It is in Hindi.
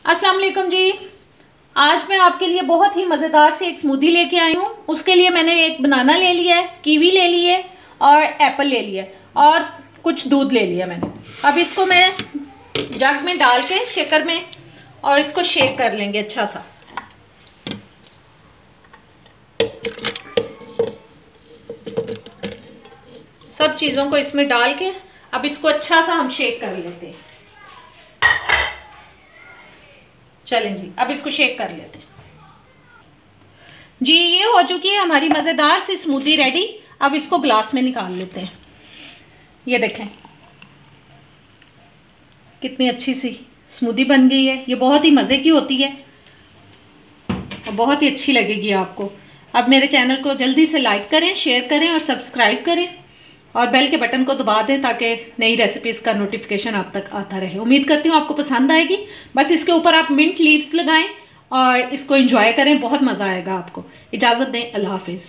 अस्सलाम वालेकुम जी। आज मैं आपके लिए बहुत ही मज़ेदार से एक स्मूदी लेके आई हूँ। उसके लिए मैंने एक बनाना ले लिया है, कीवी ले ली है और एप्पल ले लिया है और कुछ दूध ले लिया मैंने। अब इसको मैं जग में डाल के शेकर में और इसको शेक कर लेंगे अच्छा सा। सब चीज़ों को इसमें डाल के अब इसको अच्छा सा हम शेक कर लेते हैं। चलें जी, अब इसको शेक कर लेते हैं जी। ये हो चुकी है हमारी मज़ेदार सी स्मूदी रेडी। अब इसको ग्लास में निकाल लेते हैं। ये देखें कितनी अच्छी सी स्मूदी बन गई है। ये बहुत ही मज़े की होती है और बहुत ही अच्छी लगेगी आपको। अब मेरे चैनल को जल्दी से लाइक करें, शेयर करें और सब्सक्राइब करें और बेल के बटन को दबा दें ताकि नई रेसिपीज़ का नोटिफिकेशन आप तक आता रहे। उम्मीद करती हूँ आपको पसंद आएगी। बस इसके ऊपर आप मिंट लीव्स लगाएं और इसको एंजॉय करें, बहुत मज़ा आएगा आपको। इजाज़त दें, अल्लाह हाफिज़।